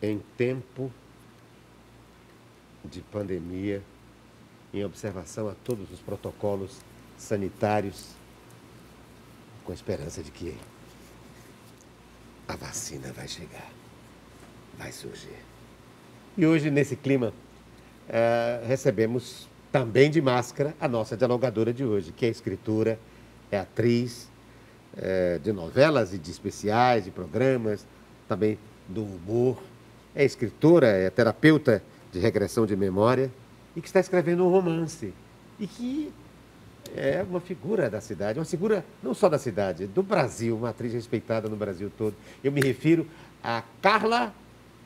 em tempo de pandemia, em observação a todos os protocolos sanitários, com a esperança de que a vacina vai chegar, vai surgir. E hoje, nesse clima, recebemos também de máscara a nossa dialogadora de hoje, que é escritora, é atriz de novelas e de especiais, de programas, também do humor. É escritora, é terapeuta de regressão de memória e que está escrevendo um romance. E que é uma figura da cidade, uma figura não só da cidade, do Brasil, uma atriz respeitada no Brasil todo. Eu me refiro a Carla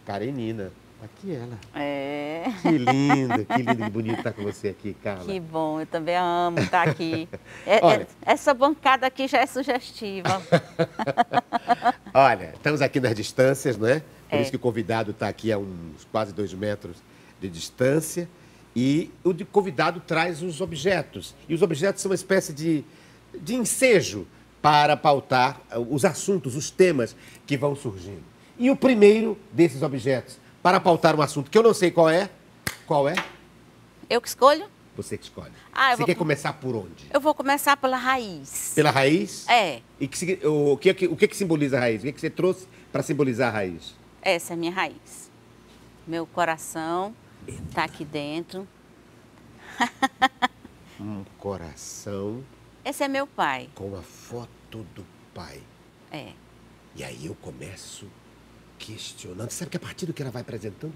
Karenina. Aqui ela. É. Que lindo e bonito estar com você aqui, Carla. Que bom, eu também amo estar aqui. Olha, essa bancada aqui já é sugestiva. Olha, estamos aqui nas distâncias, não é? Por isso que o convidado está aqui a uns quase 2 metros de distância. E o convidado traz os objetos. E os objetos são uma espécie de ensejo para pautar os assuntos, os temas que vão surgindo. E o primeiro desses objetos, para pautar um assunto que eu não sei qual é. Qual é? Eu que escolho? Você que escolhe. Você quer começar por onde? Eu vou começar pela raiz. Pela raiz? É. E o que simboliza a raiz? O que você trouxe para simbolizar a raiz? Essa é a minha raiz. Meu coração está aqui dentro. Um coração. Esse é meu pai. Com a foto do pai. É. E aí eu começo questionando. Sabe que a partir do que ela vai apresentando,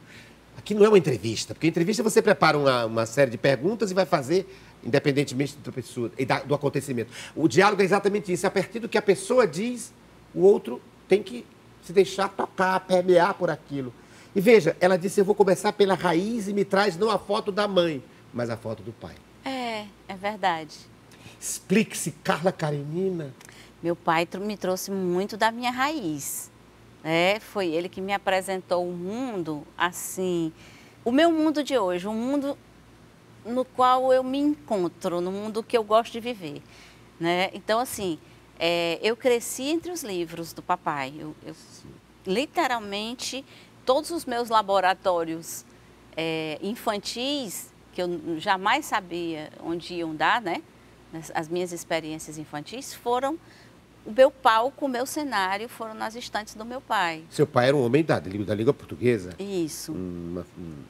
aqui não é uma entrevista, porque entrevista você prepara uma série de perguntas e vai fazer, independentemente da pessoa e do acontecimento. O diálogo é exatamente isso. A partir do que a pessoa diz, o outro tem que se deixar tocar, permear por aquilo. E veja, ela disse, eu vou começar pela raiz e me traz não a foto da mãe, mas a foto do pai. É verdade. Explique-se, Carla Karenina. Meu pai me trouxe muito da minha raiz. Foi ele que me apresentou o mundo, assim, o meu mundo de hoje, o mundo no qual eu me encontro, no mundo que eu gosto de viver, né? Então, assim, eu cresci entre os livros do papai. Eu literalmente, todos os meus laboratórios infantis, que eu jamais sabia onde iam dar, né? As minhas experiências infantis foram... O meu palco, o meu cenário foram nas estantes do meu pai. Seu pai era um homem da língua portuguesa? Isso. Um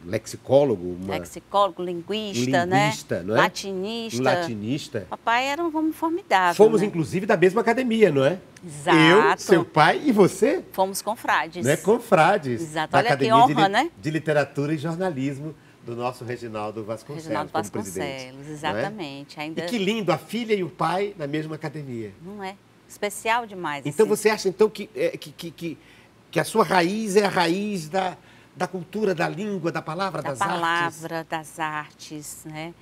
lexicólogo? Lexicólogo, linguista, né? Não é? Latinista. Um latinista. Papai era um homem formidável. Fomos, né? Inclusive, da mesma academia, não é? Exato. Eu, seu pai e você? Fomos confrades. Né? Confrades. Exato. Da Olha Academia que honra, né? de Literatura e Jornalismo do nosso Reginaldo Vasconcelos. Reginaldo Vasconcelos, presidente, exatamente. E que lindo, a filha e o pai na mesma academia. Não é? Especial demais. Então, assim. você acha, então, que a sua raiz é a raiz da cultura, da língua, da palavra, das artes? Da palavra, das artes, né?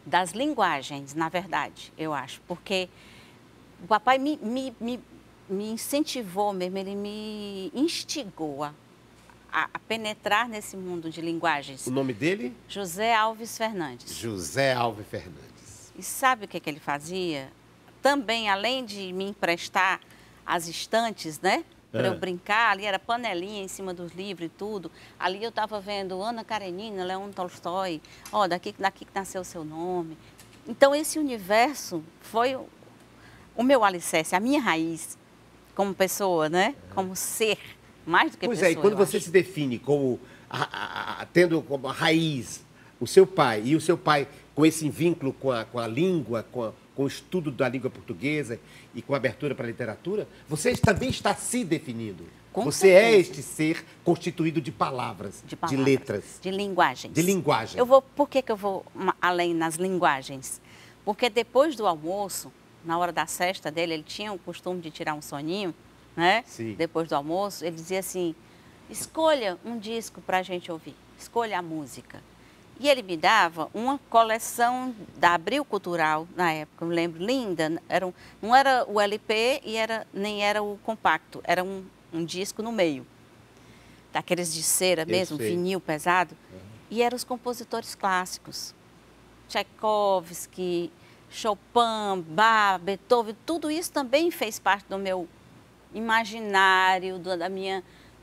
Das linguagens, na verdade, eu acho. Porque o papai me incentivou mesmo, ele me instigou a penetrar nesse mundo de linguagens. O nome dele? José Alves Fernandes. José Alves Fernandes. E sabe o que ele fazia? Também, além de me emprestar as estantes, né? Para eu brincar, ali era panelinha em cima dos livros e tudo. Ali eu estava vendo Ana Karenina, Leon Tolstói, daqui que nasceu o seu nome. Então, esse universo foi o meu alicerce, a minha raiz como pessoa, né? Como ser, mais do que pessoa. Pois é, e quando você se define como tendo como a raiz o seu pai, e o seu pai com esse vínculo com a língua, com o estudo da língua portuguesa e com a abertura para a literatura, você também está se definindo. Você é este ser constituído de palavras, de letras. De linguagens. De linguagem. Por que eu vou além nas linguagens? Porque depois do almoço, na hora da sesta dele, ele tinha o costume de tirar um soninho, né? Sim. Depois do almoço, ele dizia assim, escolha um disco para a gente ouvir, escolha a música. E ele me dava uma coleção da Abril Cultural, na época, eu lembro, linda. Não era o LP e nem era o compacto, era um disco no meio. Daqueles de cera mesmo, vinil pesado. E eram os compositores clássicos. Tchaikovsky, Chopin, Bach, Beethoven, tudo isso também fez parte do meu imaginário,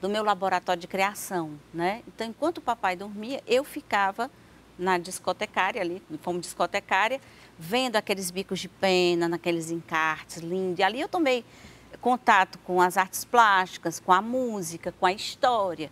do meu laboratório de criação, né? Então, enquanto o papai dormia, eu ficava na discotecária ali, como discotecária, vendo aqueles bicos de pena, naqueles encartes lindos. E ali eu tomei contato com as artes plásticas, com a música, com a história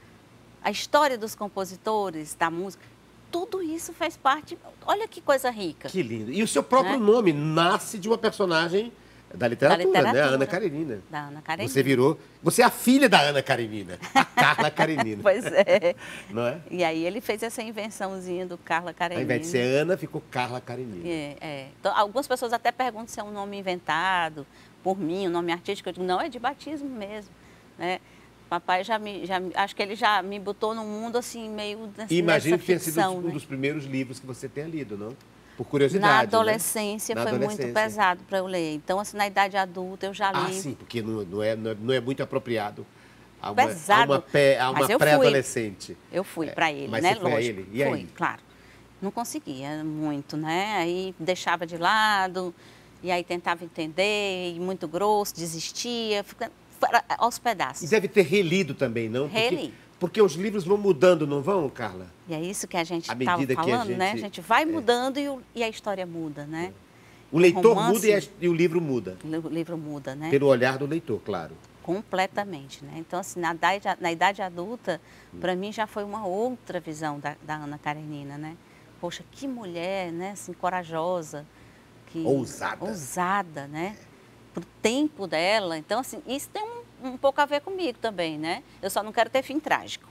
dos compositores, da música. Tudo isso faz parte. Olha que coisa rica. Que lindo. E o seu próprio nome nasce de uma personagem da literatura, né? A Ana Karenina. Da Ana Karenina. Você é a filha da Ana Karenina, a Carla Karenina. Pois é. Não é? E aí ele fez essa invençãozinha do Carla Karenina. Ao invés de ser Ana, ficou Carla Karenina. Então, algumas pessoas até perguntam se é um nome inventado por mim, um nome artístico. Eu digo, não, é de batismo mesmo, né? Papai acho que ele já me botou no mundo assim, meio nessa Imagino que tenha ficção, sido um né? dos primeiros livros que você tenha lido, não? Por curiosidade, Na adolescência, né? foi muito pesado para eu ler. Então, assim, na idade adulta eu já li. Ah, sim, porque não é muito apropriado a Pesado. a uma pré-adolescente. Eu fui para ele, mas né? Você foi a Lógico. ele? E aí? Foi, claro. Não conseguia muito, né? Aí deixava de lado, e aí tentava entender, e muito grosso, desistia, aos pedaços. E deve ter relido também, não? Reli. Porque os livros vão mudando, não vão, Carla? E é isso que a gente À estava medida que falando, né? A gente vai mudando e a história muda, né? O leitor romance, muda e o livro muda. O livro muda, né? Pelo olhar do leitor, claro. Completamente, né? Então, assim, na idade adulta, para mim já foi uma outra visão da Ana Karenina, né? Poxa, que mulher, né? Assim, corajosa. Ousada. Ousada, né? Pro tempo dela. Então, assim, isso tem um pouco a ver comigo também, né? Eu só não quero ter fim trágico.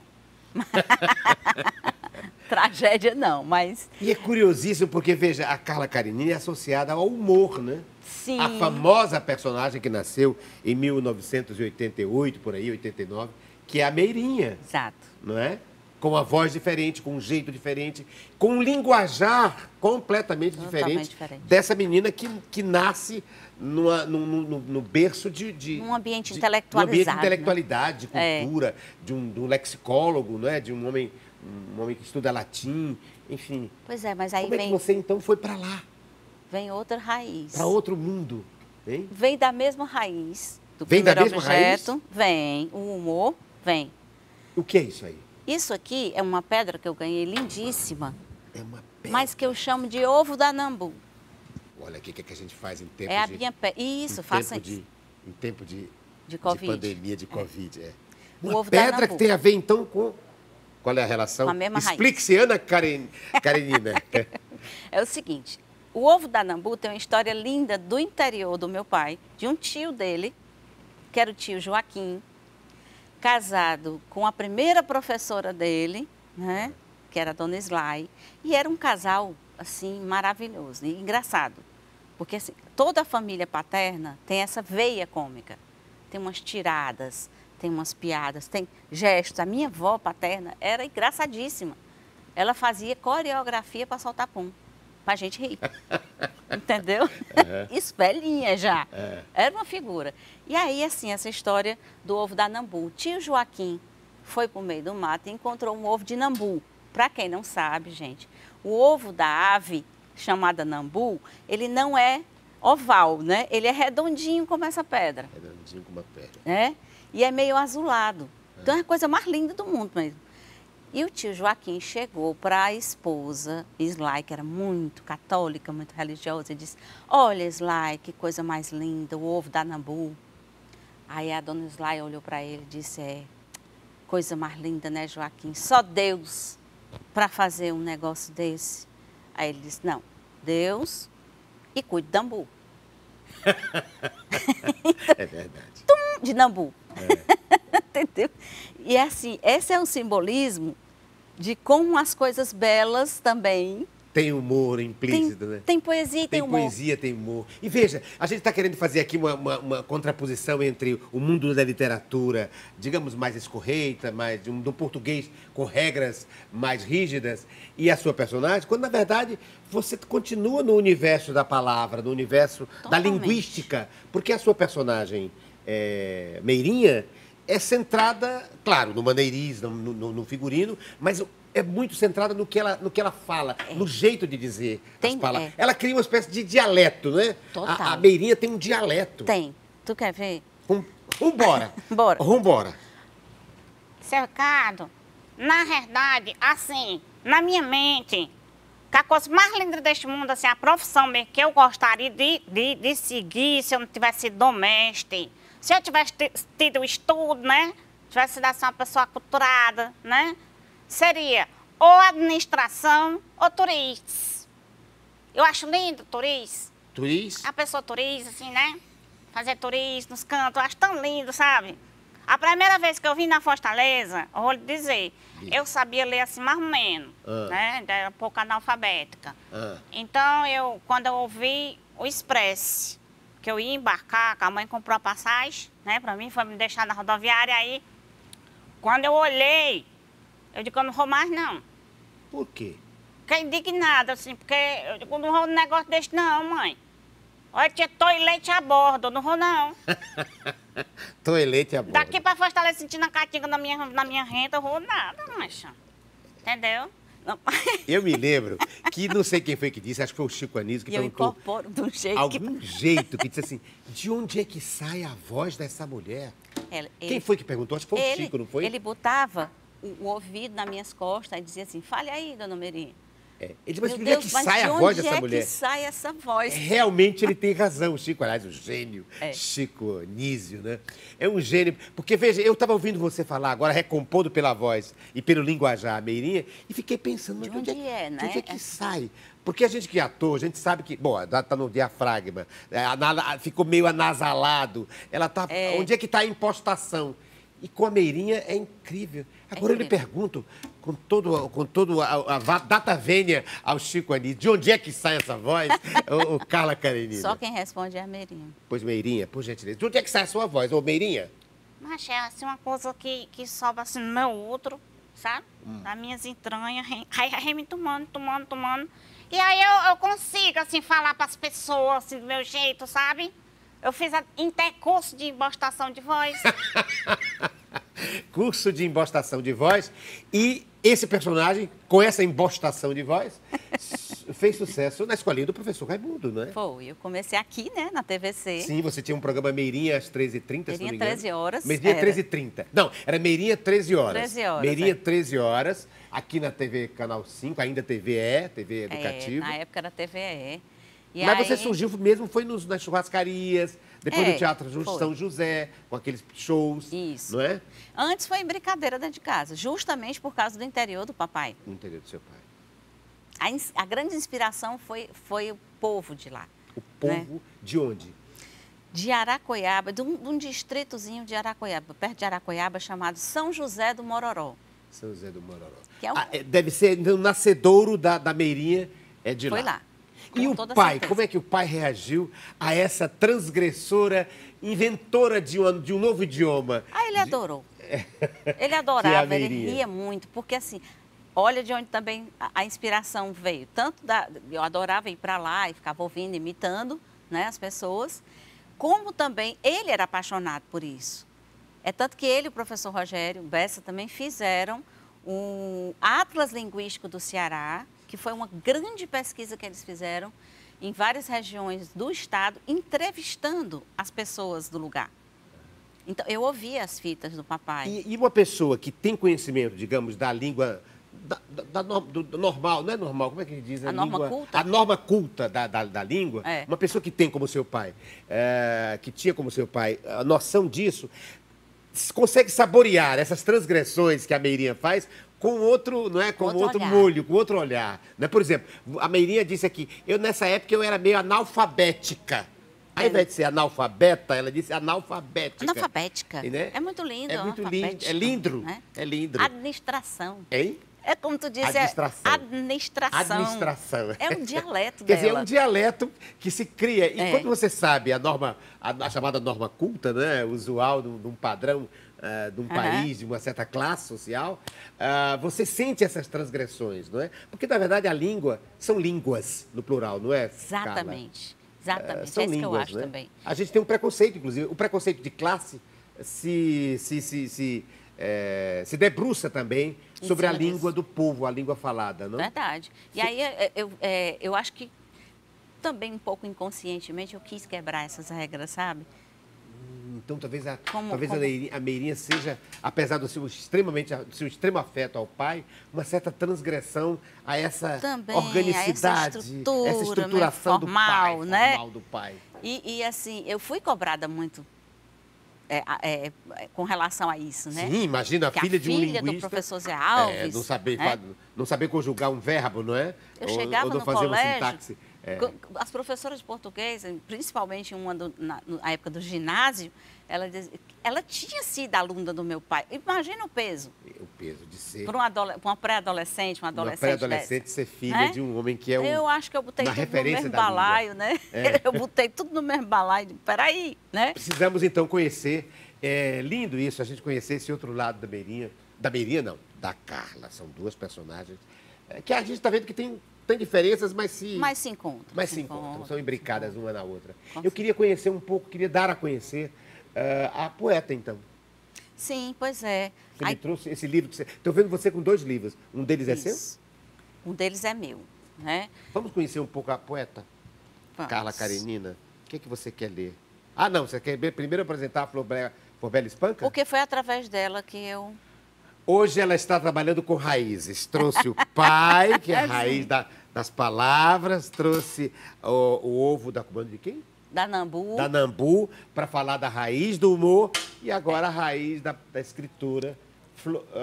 Tragédia não, mas... E é curiosíssimo porque, veja, a Carla Karenina é associada ao humor, né? Sim. A famosa personagem que nasceu em 1988, por aí, 89, que é a Meirinha. Exato. Não é? Com uma voz diferente, com um jeito diferente, com um linguajar completamente diferente dessa menina que nasce no berço num ambiente intelectualizado. Num ambiente de intelectualidade, né? de cultura, de um lexicólogo, não é? De um homem que estuda latim, enfim. Pois é, mas aí Como é que você então foi para lá? Vem outra raiz. Para outro mundo, hein? Vem da mesma raiz do Vem da primeiro mesma objeto. raiz? Vem, o humor vem. O que é isso aí? Isso aqui é uma pedra que eu ganhei lindíssima, É uma pedra. mas que eu chamo de ovo da Nambu. Olha, o que é que a gente faz em tempo É a de... minha pedra. Isso, faça isso. Em tempo de Covid. pandemia, de Covid. É. O Uma ovo da pedra que Nambu. tem a ver, então, com... Qual é a relação? Com a mesma raiz. Explique-se, Ana Karenina. É o seguinte, o ovo da Nambu tem uma história linda do interior do meu pai, de um tio dele, que era o tio Joaquim, casado com a primeira professora dele, né, que era a dona Sly, e era um casal, assim, maravilhoso e engraçado, porque assim, toda a família paterna tem essa veia cômica, tem umas tiradas, tem umas piadas, tem gestos. A minha avó paterna era engraçadíssima, ela fazia coreografia para soltar pum, para a gente rir, entendeu? Isso, velhinha já, era uma figura. E aí, assim, essa história do ovo da Nambu. O tio Joaquim foi para o meio do mato e encontrou um ovo de Nambu. Para quem não sabe, gente, o ovo da ave, chamada Nambu, ele não é oval, né? Ele é redondinho como essa pedra. Redondinho como uma pedra. Né? E é meio azulado. Então é a coisa mais linda do mundo mesmo. E o tio Joaquim chegou para a esposa, Sly, que era muito católica, muito religiosa, e disse, olha, Sly, que coisa mais linda, o ovo da Nambu. Aí a dona Sly olhou para ele e disse, coisa mais linda, né, Joaquim? Só Deus para fazer um negócio desse. Aí ele disse, não, Deus e cuide do Nambu. É verdade. De Nambu. Entendeu? E assim, esse é um simbolismo de como as coisas belas também... Tem humor implícito, né? Tem poesia e tem humor. Tem poesia, tem humor. E veja, a gente está querendo fazer aqui uma contraposição entre o mundo da literatura, digamos, mais escorreita, mais do português com regras mais rígidas, e a sua personagem, quando, na verdade, você continua no universo da palavra, no universo da linguística, porque a sua personagem, Meirinha, é centrada, claro, no maneirismo, no figurino, mas é muito centrada no que ela fala, no jeito de dizer as palavras. Ela cria uma espécie de dialeto, né? Total. A Meirinha tem um dialeto. Tem. Tu quer ver? Vambora. Bora. Vambora. Seu Ricardo, na verdade, assim, na minha mente, que a coisa mais linda deste mundo, assim, a profissão mesmo que eu gostaria de seguir se eu não tivesse sido doméstica, se eu tivesse tido estudo, né? Tivesse sido assim, uma pessoa culturada, né? Seria ou administração ou turistas. Eu acho lindo turistas. Turis? A pessoa turista, assim, né? Fazer turismo nos cantos, eu acho tão lindo, sabe? A primeira vez que eu vim na Fortaleza, eu vou lhe dizer, eu sabia ler assim mais ou menos, né? Era um pouco analfabética. Então, quando eu ouvi o Express, que eu ia embarcar, que a mãe comprou a passagem, né, pra mim, foi me deixar na rodoviária, aí, quando eu olhei, eu digo, eu não vou mais, não. Por quê? Fiquei indignada, assim, porque eu digo, não vou num negócio desse, não, mãe. Olha, tinha toilete a bordo, eu não vou, não. Toilete a bordo. Daqui pra Fortaleza, sentindo a catinga na minha renda, eu vou nada, mancha. Entendeu? Não. Eu me lembro que, não sei quem foi que disse, acho que foi o Chico Anísio que E eu perguntou... incorporo de um jeito algum jeito que disse assim, de onde é que sai a voz dessa mulher? Quem foi que perguntou? Acho que foi o Chico, não foi? Ele botava o ouvido nas minhas costas e dizia assim, fale aí, dona Meri. Ele disse, mas Meu de onde é Deus, que mas sai de a voz onde dessa é mulher? que sai essa voz? Realmente ele tem razão, o Chico, aliás, o gênio, Chico Anísio, né? É um gênio, porque veja, eu estava ouvindo você falar agora, recompondo pela voz e pelo linguajar, a Meirinha, e fiquei pensando, mas De onde né? né? De onde é que sai? Porque a gente que é ator, a gente sabe que, bom, ela está no diafragma, ficou meio anasalado, ela tá, onde é que está a impostação? E com a Meirinha é incrível. Agora eu lhe pergunto, com todo a data vênia ao Chico Anísio, de onde é que sai essa voz, o Carla Karenina? Só quem responde é a Meirinha. Pois, Meirinha, por gentileza, de onde é que sai a sua voz, ô Meirinha? Mas é assim uma coisa que sobe assim no meu útero, sabe? Nas minhas entranhas, aí me tomando. E aí eu consigo, assim, falar para as pessoas, assim, do meu jeito, sabe? Eu fiz intercurso de impostação de voz. Curso de impostação de voz. E esse personagem, com essa impostação de voz, fez sucesso na escolinha do professor Raimundo, não é? Foi. Eu comecei aqui, né, na TVC. Sim, você tinha um programa Meirinha às 13h30, se não me engano. 13 horas. Meirinha 13h30. Não, era Meirinha 13 horas. 13 horas. Meirinha 13 horas, aqui na TV Canal 5, ainda TV Educativa. Na época era TVE. E Mas aí... você surgiu mesmo, foi nas churrascarias, depois no Teatro São José, com aqueles shows, Isso. não é? Antes foi em brincadeira dentro de casa, justamente por causa do interior do papai. No interior do seu pai. A grande inspiração foi o povo de lá. O povo de onde? De Aracoiaba, de um distritozinho de Aracoiaba, perto de Aracoiaba, chamado São José do Mororó. São José do Mororó. Que é deve ser no nascedouro da Meirinha, é de lá. Foi lá. E o pai, como é que o pai reagiu a essa transgressora, inventora de um novo idioma? Ele adorou. Ele adorava, ele ria muito, porque assim, olha de onde também a inspiração veio. Eu adorava ir para lá e ficava ouvindo, imitando, né, as pessoas, como também ele era apaixonado por isso. É tanto que ele e o professor Rogério Bessa também fizeram um Atlas Linguístico do Ceará, que foi uma grande pesquisa que eles fizeram em várias regiões do estado, entrevistando as pessoas do lugar. Então, eu ouvia as fitas do papai. E uma pessoa que tem conhecimento, digamos, da língua do normal, não é normal, como é que diz? A norma culta? A norma culta da língua, uma pessoa que tem como seu pai, que tinha como seu pai a noção disso, consegue saborear essas transgressões que a Meirinha faz com outro, não é? Com outro molho, com outro olhar. Né? Por exemplo, a Meirinha disse aqui, nessa época eu era meio analfabética. Ao invés de ser analfabeta, ela disse analfabética. Analfabética. Né? É muito lindo. É muito lindo. É lindo. Né? É lindo. Administração. Hein? É como tu disse, administração. Administração. É um dialeto Quer dela. dizer, é um dialeto que se cria. E quando você sabe a chamada norma culta, né? Usual de um padrão de um país, de uma certa classe social, você sente essas transgressões, não é? Porque, na verdade, a língua são línguas, no plural, não é, Exatamente. Carla? Exatamente. São é isso línguas, que eu acho né? também. A gente tem um preconceito, inclusive. O preconceito de classe se debruça também sobre a língua do povo, a língua falada, não? Verdade. E aí eu acho que também um pouco inconscientemente eu quis quebrar essas regras, sabe? Então, talvez Como- a Meirinha seja, apesar do seu extremo afeto ao pai, uma certa transgressão a essa Também, organicidade, a essa estruturação do pai, formal, né? formal do pai. E assim, eu fui cobrada muito com relação a isso, né? Sim, imagina a Que filha de um linguista. do professor Zé Alves. Não saber conjugar um verbo, não é? Eu chegava ou não no fazer colégio, uma sintaxe. as professoras de português, principalmente uma na época do ginásio, ela tinha sido aluna do meu pai. Imagina o peso. O peso de ser Para uma pré-adolescente, uma adolescente. uma pré-adolescente ser filha de um homem que é Eu acho que eu botei uma tudo no referência mesmo da língua. balaio, né? Eu botei tudo no mesmo balaio. Peraí, né? Precisamos, então, conhecer. É lindo isso, a gente conhecer esse outro lado da Meirinha. Da Meirinha, não, da Carla. São duas personagens que a gente está vendo que tem diferenças, mas se encontram. Mas se encontram, são imbricadas uma na outra. Com Eu queria conhecer um pouco, queria dar a conhecer a poeta, então. Sim, pois é. Você me trouxe esse livro. Estou vendo você com 2 livros. Um deles é seu? Isso. Um deles é meu, né? Vamos conhecer um pouco a poeta? Vamos. Carla Karenina. O que você quer ler? Ah, não, você quer primeiro apresentar a Florbela Espanca? Porque foi através dela que eu... Hoje ela está trabalhando com raízes. Trouxe o pai, que é a raiz das palavras, trouxe o ovo da comanda de quem? Da Nambu. Da Nambu, para falar da raiz do humor e agora a raiz da escritura,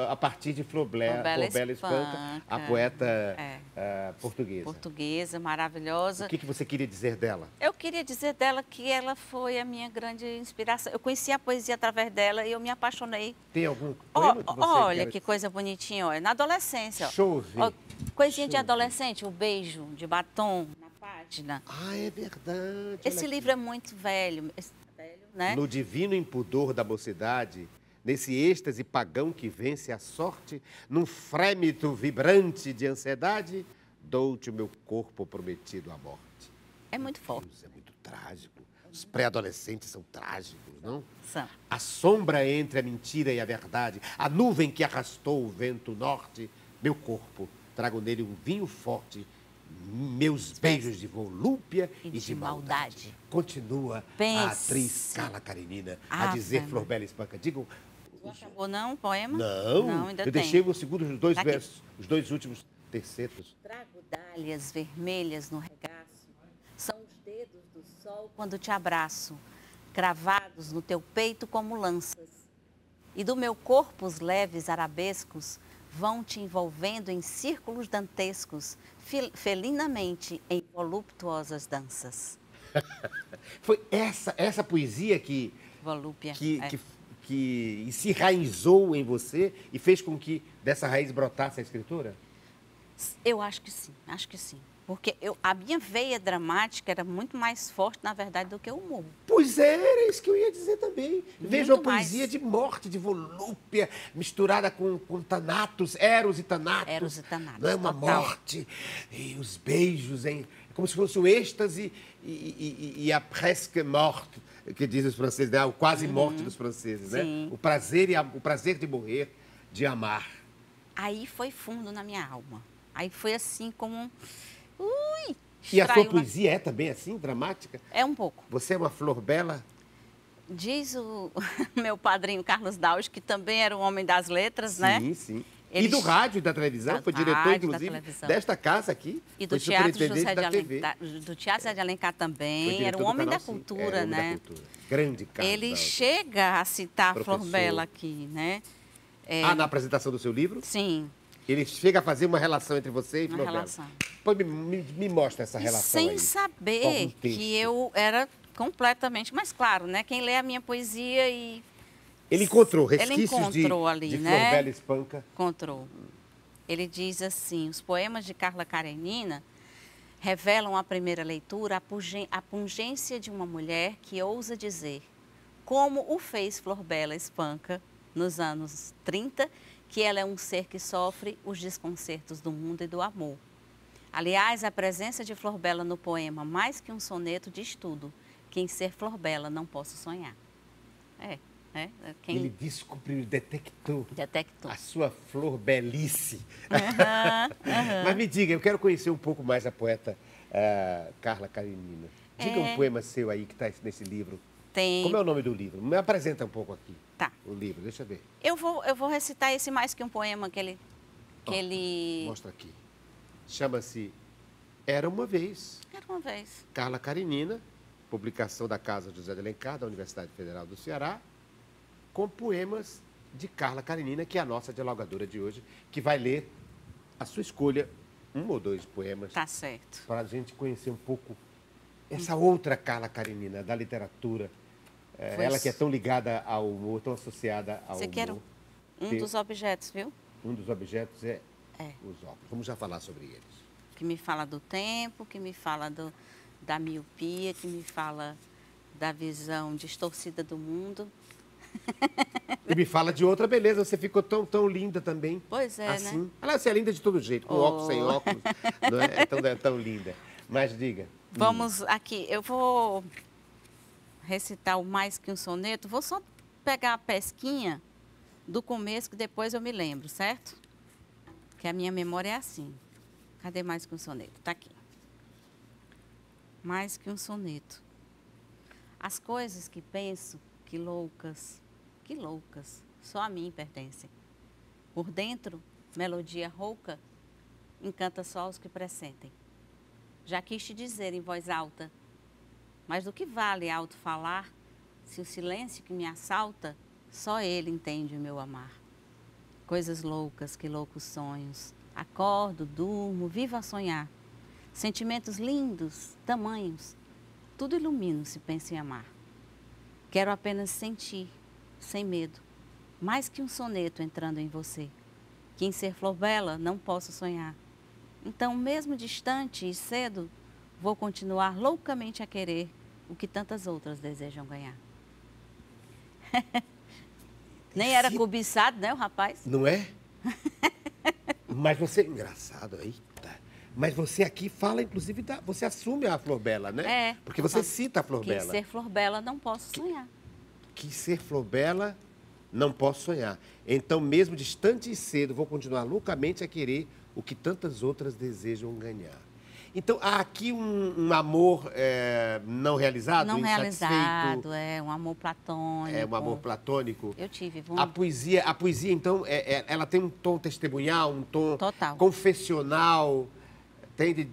a partir de Florbela Espanca, a poeta portuguesa. Portuguesa, maravilhosa. O que você queria dizer dela? Eu queria dizer dela que ela foi a minha grande inspiração. Eu conheci a poesia através dela e eu me apaixonei. Tem algum poema que você Olha quer... que coisa bonitinha, olha. Na adolescência. Chove. Coisinha de adolescente, o beijo de batom na página. Ah, é verdade. Esse livro é muito velho, né? No divino impudor da mocidade, nesse êxtase pagão que vence a sorte, num frêmito vibrante de ansiedade, dou-te o meu corpo prometido à morte. É muito forte. Deus, é muito trágico. Os pré-adolescentes são trágicos, não? São. A sombra entre a mentira e a verdade, a nuvem que arrastou o vento norte, meu corpo, trago nele um vinho forte, meus beijos de volúpia e de maldade. Continua a atriz Carla Karenina a dizer Florbela Espanca. Digam. Não acabou não o poema? Não, ainda eu tem. deixei os segundos, os 2 versos, os 2 últimos tercetos. Trago dálias vermelhas no regaço, são os dedos do sol quando te abraço, cravados no teu peito como lanças. E do meu corpo os leves arabescos vão te envolvendo em círculos dantescos, felinamente em voluptuosas danças. Foi essa poesia que Volúpia. que se enraizou em você e fez com que dessa raiz brotasse a escritura? Eu acho que sim, acho que sim. Porque a minha veia dramática era muito mais forte, na verdade, do que o humor. Pois era isso que eu ia dizer também. Veja uma mais. poesia de morte, de volúpia, misturada com Thanatos, Eros e Thanatos. Eros e Thanatos, Não é uma total. morte, e os beijos, como se fosse o êxtase e a presque morte, que dizem os franceses, né? O quase morte dos franceses, né? Sim. O prazer de morrer, de amar. Aí foi fundo na minha alma. Aí foi assim como E a sua extraiu poesia é também assim, dramática? É um pouco. Você é uma Florbela? Diz o meu padrinho Carlos Daus, que também era um homem das letras, né? Sim, sim. Ele- E do rádio e da televisão, foi diretor, rádio, da inclusive, televisão. desta casa aqui. E do foi Teatro superintendente José de da TV. Alencar, do Teatro José de Alencar Foi também, diretor era um do homem canal, da sim. cultura, Era homem né? da cultura. Grande Carlos Ele Daus. chega a citar a Professor. Florbela aqui, né? Na apresentação do seu livro? Sim, Ele chega a fazer uma relação entre você e uma Florbela. relação. Pô, me mostra essa E relação sem aí. saber Algum texto. que eu era completamente... Mas claro, né? Quem lê a minha poesia e Ele encontrou Ele resquícios encontrou ali, de né? Florbela Espanca. encontrou. Ele diz assim, os poemas de Carla Karenina revelam à primeira leitura a pungência de uma mulher que ousa dizer, como o fez Florbela Espanca nos anos 30, que ela é um ser que sofre os desconcertos do mundo e do amor. Aliás, a presença de Florbela no poema, mais que um soneto, diz tudo, que em ser Florbela não posso sonhar. Quem Ele descobriu, detectou detectou. a sua florbelice. Mas me diga, eu quero conhecer um pouco mais a poeta Carla Karenina. Diga um poema seu aí que está nesse livro. Tem. Como é o nome do livro? Me apresenta um pouco aqui. Tá. O livro, deixa eu ver. Eu vou recitar esse mais que um poema que ele... Mostra aqui. Chama-se Era Uma Vez. Era uma vez. Carla Karenina, publicação da Casa José de Alencar, da Universidade Federal do Ceará, com poemas de Carla Karenina, que é a nossa dialogadora de hoje, que vai ler a sua escolha, um ou dois poemas. Tá certo. Para a gente conhecer um pouco essa outra Carla Karenina, da literatura. Ela que é tão ligada ao humor, tão associada ao humor. Você quer um dos objetos, viu? Um dos objetos é os óculos. Vamos já falar sobre eles. Que me fala do tempo, que me fala da miopia, que me fala da visão distorcida do mundo. E me fala de outra beleza, você ficou tão linda também. Pois é, assim. né? Aliás, você é linda de todo jeito, com óculos, sem óculos. Não é tão linda. Mas diga. Vamos aqui, eu vou recitar o Mais Que um Soneto. Vou só pegar a pesquinha do começo, que depois eu me lembro, certo? Que a minha memória é assim. Cadê Mais Que um Soneto? Está aqui. Mais que um soneto. As coisas que penso, que loucas, só a mim pertencem. Por dentro, melodia rouca, encanta só os que pressentem. Já quis te dizer em voz alta, mas do que vale alto falar, se o silêncio que me assalta, só ele entende o meu amar. Coisas loucas, que loucos sonhos, acordo, durmo, vivo a sonhar. Sentimentos lindos, tamanhos, tudo ilumino se penso em amar. Quero apenas sentir, sem medo, mais que um soneto entrando em você, que em ser flor bela não posso sonhar. Então, mesmo distante e cedo, vou continuar loucamente a querer o que tantas outras desejam ganhar. Nem era cobiçado, né, o rapaz? Não é? Mas você... Engraçado, eita. Mas você aqui fala, inclusive, você assume a Flor Bela, né? É. Porque você cita a Flor Que Bela. ser flor bela não posso sonhar. Que ser Flor Bela não posso sonhar. Então, mesmo distante e cedo, vou continuar loucamente a querer o que tantas outras desejam ganhar. Então, há aqui um amor não realizado, Não insatisfeito. realizado, um amor platônico. É um amor platônico. Eu tive. A poesia, então, ela tem um tom testemunhal, um tom Total. confessional. Tem de...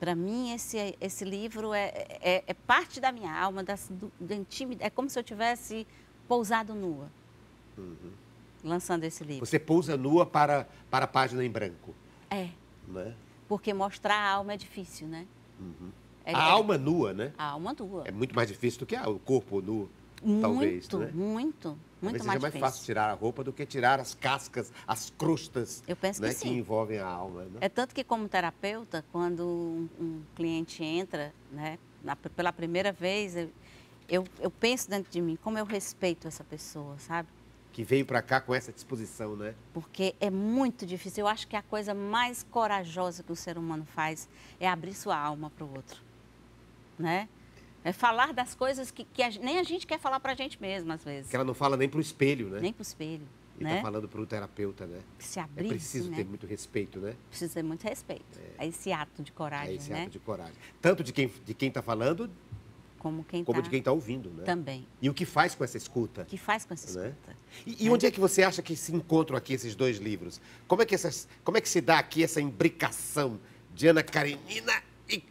Para mim, esse livro é parte da minha alma, da intimidade. É como se eu tivesse pousado nua, lançando esse livro. Você pousa nua para a página em branco. É. Né? Porque mostrar a alma é difícil, né? A alma nua, né? A alma nua. É muito mais difícil do que o corpo nu, talvez. Né? Muito Talvez mais seja mais difícil. fácil tirar a roupa do que tirar as cascas, as crostas, Eu penso né, que sim. envolvem a alma. Né? É tanto que, como terapeuta, quando um cliente entra, né, pela primeira vez, eu penso dentro de mim como eu respeito essa pessoa, sabe? Que veio para cá com essa disposição, né? Porque é muito difícil. Eu acho que a coisa mais corajosa que o ser humano faz é abrir sua alma para o outro, né? É falar das coisas que nem a gente quer falar para a gente mesmo, às vezes. Que ela não fala nem para o espelho, né? Nem para o espelho, E né? tá falando para o terapeuta, né? Se abrir, É preciso né? ter muito respeito, né? Precisa ter muito respeito. É esse ato de coragem, É esse né? ato de coragem. Tanto de quem está falando, Como como de quem está ouvindo, né? Também. E o que faz com essa escuta. O que faz com essa Né? escuta. E onde é que você acha que se encontram aqui esses dois livros? Como é que se dá aqui essa imbricação de Ana Karenina e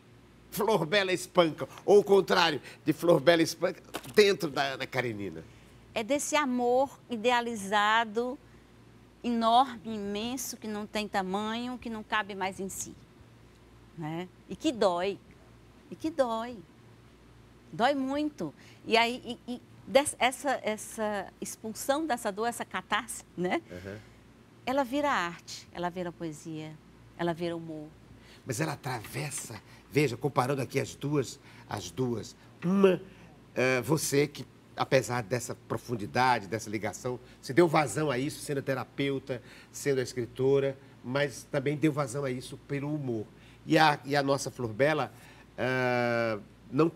Flor Bela Espanca? Ou o contrário, de Flor Bela Espanca dentro da Ana Karenina? É desse amor idealizado, enorme, imenso, que não tem tamanho, que não cabe mais em si. Né? E que dói. E que dói. Dói muito. E aí, essa expulsão dessa dor, essa catarse, né? Ela vira arte, ela vira poesia, ela vira humor. Mas ela atravessa, veja, comparando aqui as duas. Uma, você que, apesar dessa profundidade, dessa ligação, você deu vazão a isso sendo terapeuta, sendo escritora, mas também deu vazão a isso pelo humor. E a nossa Flor Bela,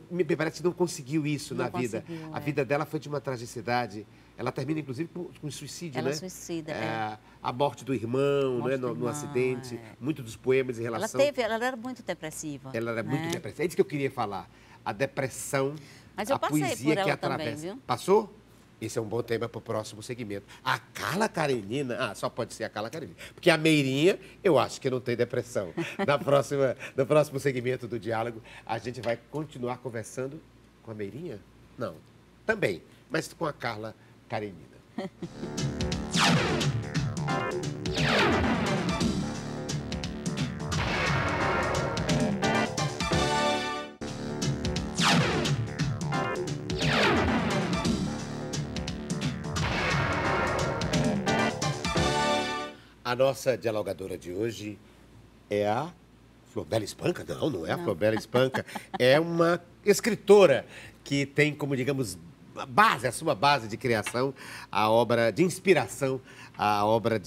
me parece que não conseguiu isso na vida. A vida dela foi de uma tragicidade. Ela termina, inclusive, com suicídio, né? Ela suicida, A morte do irmão, Morte né? do No irmão, acidente. Muitos dos poemas em relação... Ela era muito depressiva. Ela era né? muito depressiva. É isso que eu queria falar. A depressão Mas eu a passei poesia por que ela também, atravessa. viu? Passou? Esse é um bom tema para o próximo segmento. A Carla Karenina, só pode ser a Carla Karenina. Porque a Meirinha, eu acho que não tem depressão. No próximo segmento do diálogo, a gente vai continuar conversando com a Meirinha? Não, também, mas com a Carla Karenina. A nossa dialogadora de hoje é a Florbela Espanca? Não, não é a Florbela Espanca. É uma escritora que tem como, digamos, a sua base de criação, a obra de inspiração, a obra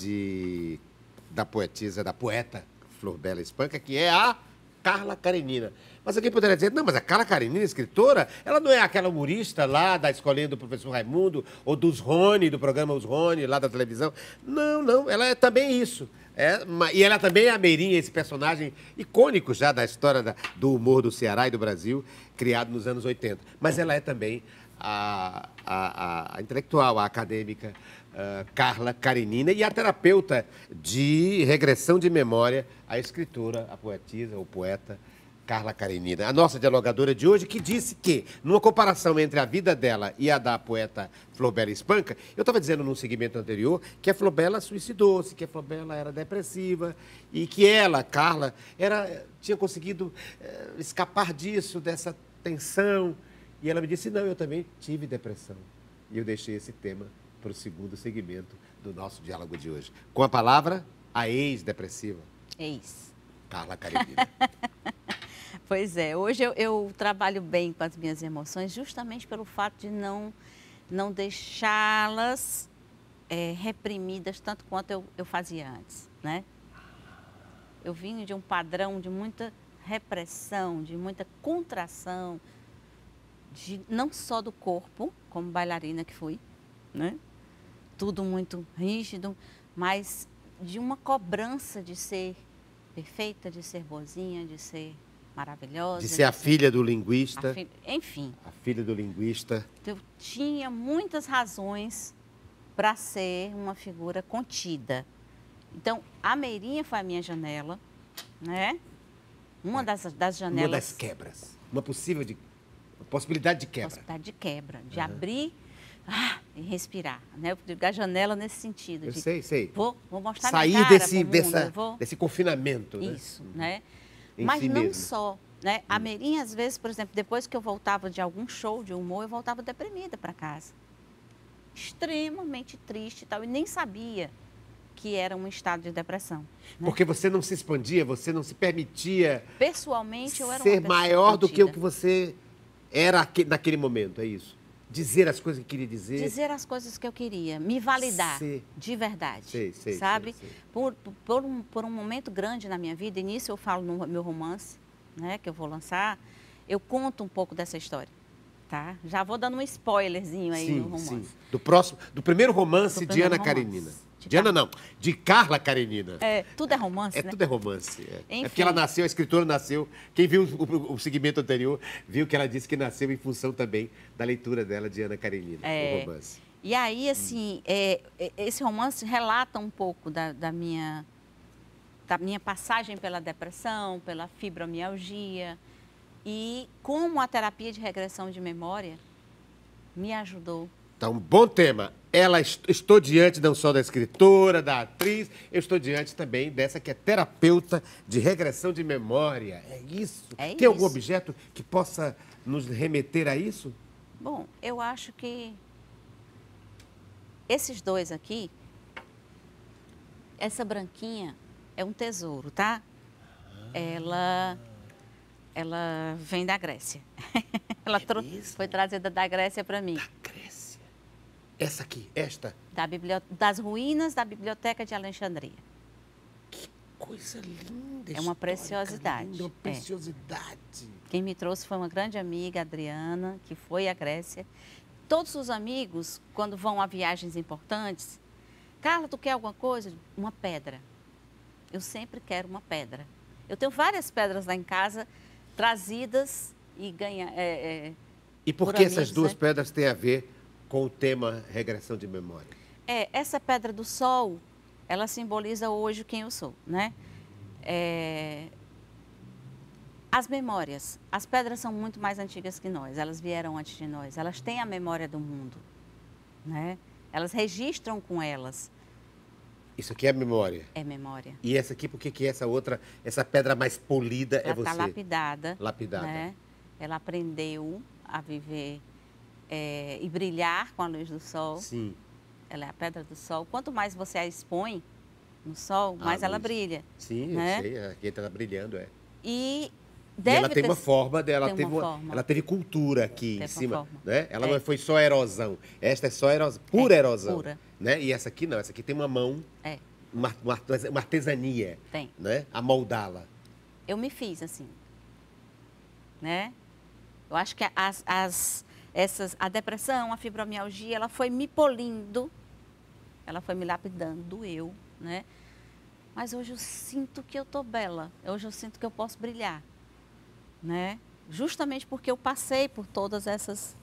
da poetisa, da poeta Florbela Espanca, que é a Carla Karenina. Mas alguém poderia dizer, não, mas a Carla Karenina, escritora, ela não é aquela humorista lá da escolinha do professor Raimundo, ou dos Rony, do programa Os Rony, lá da televisão. Não, não, ela é também isso. E ela também é a Meirinha, esse personagem icônico já da história do humor do Ceará e do Brasil, criado nos anos 80. Mas ela é também a intelectual, a acadêmica Carla Karenina e a terapeuta de regressão de memória, a escritora, a poetisa, o poeta Carla Karenina. A nossa dialogadora de hoje, que disse que, numa comparação entre a vida dela e a da poeta Florbela Espanca, eu estava dizendo num segmento anterior que a Florbela suicidou-se, que a Florbela era depressiva e que ela, Carla, tinha conseguido escapar disso, dessa tensão. E ela me disse, não, eu também tive depressão. E eu deixei esse tema para o segundo segmento do nosso diálogo de hoje. Com a palavra, a ex-depressiva. Carla Karenina. Pois é, hoje eu trabalho bem com as minhas emoções justamente pelo fato de não deixá-las reprimidas tanto quanto eu fazia antes, né? Eu vim de um padrão de muita repressão, de muita contração, não só do corpo, como bailarina que fui, né? Tudo muito rígido, mas de uma cobrança de ser perfeita, de ser boazinha, de ser maravilhosa. De ser a filha do linguista. Enfim. A filha do linguista. Eu tinha muitas razões para ser uma figura contida. Então, a Meirinha foi a minha janela, né? Uma das janelas. Uma das quebras. Uma possibilidade de quebra. Possibilidade de quebra, de abrir e respirar, né? Eu digo a janela nesse sentido. Eu sei. Vou mostrar sair minha cara desse confinamento. Isso, né? Em Mas si não mesmo. só, né? A Meirinha, às vezes, por exemplo, depois que eu voltava de algum show de humor, eu voltava deprimida para casa. Extremamente triste e tal, e nem sabia que era um estado de depressão. Né? Porque você não se expandia, você não se permitia Pessoalmente, eu era ser uma pessoa maior do que o contida. que você era naquele momento, é isso? Dizer as coisas que queria dizer. Dizer as coisas que eu queria, me validar de verdade, sabe? Sei. Por um momento grande na minha vida, e nisso eu falo no meu romance, né, que eu vou lançar, eu conto um pouco dessa história, tá? Já vou dando um spoilerzinho aí no romance. Do primeiro romance de Ana Karenina. De Carla Karenina. Tudo é romance, né? Tudo é romance. Enfim. É porque ela nasceu, a escritora nasceu. Quem viu o segmento anterior, viu que ela disse que nasceu em função também da leitura dela de Ana Karenina, o romance. E aí, assim, esse romance relata um pouco da minha passagem pela depressão, pela fibromialgia, e como a terapia de regressão de memória me ajudou. Então, bom tema. Estou diante não só da escritora, da atriz, eu estou diante também dessa que é terapeuta de regressão de memória. É isso? Tem algum objeto que possa nos remeter a isso? Bom, eu acho que esses dois aqui, essa branquinha é um tesouro, tá? Ela vem da Grécia. Foi trazida da Grécia para mim. Da Grécia. Essa aqui, esta? Das ruínas da Biblioteca de Alexandria. Que coisa linda. É uma preciosidade. Linda, uma preciosidade. Quem me trouxe foi uma grande amiga, Adriana, que foi à Grécia. Todos os amigos, quando vão a viagens importantes, Carla, tu quer alguma coisa? Uma pedra. Eu sempre quero uma pedra. Eu tenho várias pedras lá em casa, trazidas e E por que essas duas pedras têm a ver com o tema regressão de memória? Essa pedra do sol, ela simboliza hoje quem eu sou, né? As memórias. As pedras são muito mais antigas que nós, elas vieram antes de nós, elas têm a memória do mundo, né? Elas registram com elas. Isso aqui é memória? É memória. E essa aqui, por que essa outra, essa pedra mais polida é você? Ela está lapidada. Lapidada. Né? Ela aprendeu a viver e brilhar com a luz do sol. Sim. Ela é a pedra do sol. Quanto mais você a expõe no sol, mais ela brilha. Sim, né? eu sei. Aqui está brilhando, E ela tem uma forma dela, forma. Ela teve cultura aqui em cima, né? Ela não foi só erosão. Esta é só erosão, pura erosão, pura. Né? E essa aqui não, essa aqui tem uma mão, uma artesania, tem, né? A moldá-la. Eu me fiz assim, né? Eu acho que a depressão, a fibromialgia, ela foi me polindo, ela foi me lapidando, doeu, né? Mas hoje eu sinto que eu tô bela, hoje eu sinto que eu posso brilhar, né? Justamente porque eu passei por todas essas,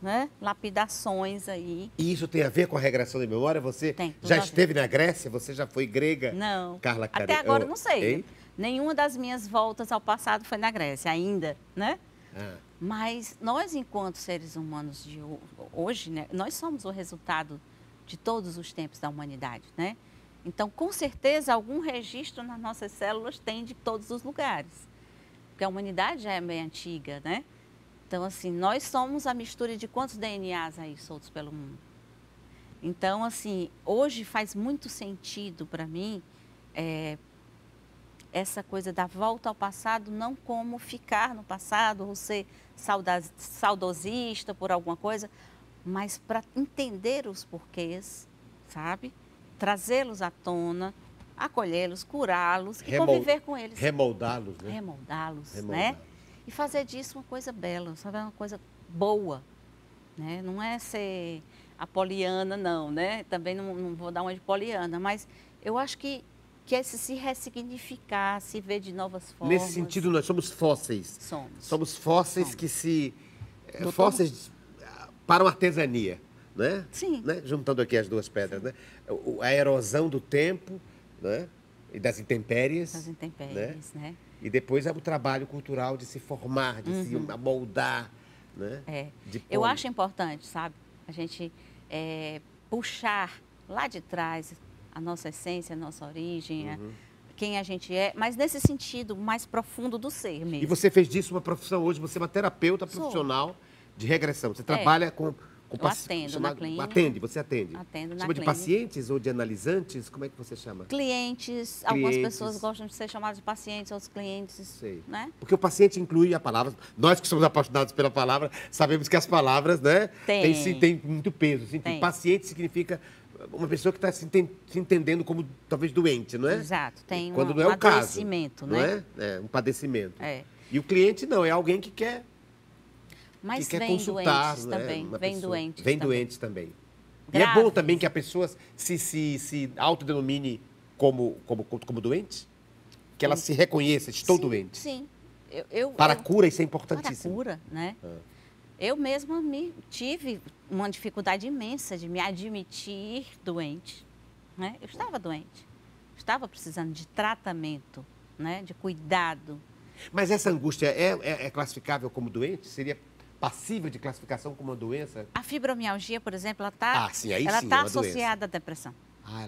né, lapidações aí. E isso tem a ver com a regressão de memória? Você já esteve na Grécia? Você já foi grega? Não. Carla Até agora eu não sei. Hein? Nenhuma das minhas voltas ao passado foi na Grécia ainda, né? Mas nós, enquanto seres humanos de hoje, né, nós somos o resultado de todos os tempos da humanidade, né? Então, com certeza, algum registro nas nossas células tem de todos os lugares. Porque a humanidade já é bem antiga, né? Então, assim, nós somos a mistura de quantos DNAs aí soltos pelo mundo. Então, assim, hoje faz muito sentido para mim essa coisa da volta ao passado, não como ficar no passado ou ser saudosista por alguma coisa, mas para entender os porquês, sabe? Trazê-los à tona, acolhê-los, curá-los e conviver com eles. Remoldá-los, né? Remoldá-los, né? E fazer disso uma coisa bela, sabe? Uma coisa boa, né? Não é ser a poliana, não, né? Também não vou dar uma de poliana, mas eu acho que é se ressignificar, se ver de novas formas. Nesse sentido, nós somos fósseis. Somos fósseis que se... fósseis para uma artesania. Né? Sim. Né? Juntando aqui as duas pedras, né? A erosão do tempo, né? E das intempéries. Das intempéries, né? E depois é o trabalho cultural de se formar, de se amoldar, né? Eu acho importante, sabe? A gente puxar lá de trás a nossa essência, a nossa origem, quem a gente é, mas nesse sentido mais profundo do ser mesmo. E você fez disso uma profissão hoje, você é uma terapeuta profissional de regressão. Você trabalha com... Eu atendo na clínica. Você atende? Atendo na chama de clínica. Pacientes ou de analisantes? Como é que você chama? Clientes. Algumas pessoas gostam de ser chamadas de pacientes, outros clientes. Sei. Né? Porque o paciente inclui a palavra. Nós que somos apaixonados pela palavra, sabemos que as palavras, né? Tem muito peso. Assim, paciente significa uma pessoa que está se entendendo como talvez doente, não é? Exato. Tem quando não é o caso, adoecimento, não né? É um padecimento. É. E o cliente não, é alguém que quer... Mas que quer vem consultar, doentes né? também. Vem doentes Vem também. doentes também. Graves. E é bom também que a pessoa se autodenomine como doente? Que ela se reconheça, estou doente. Sim. Para a cura, isso é importantíssimo. Para a cura, né? Eu mesma tive uma dificuldade imensa de me admitir doente. Né? Eu estava doente. Estava precisando de tratamento, né? De cuidado. Mas essa angústia é classificável como doente? Seria passível de classificação como uma doença? A fibromialgia, por exemplo, ela está associada à depressão.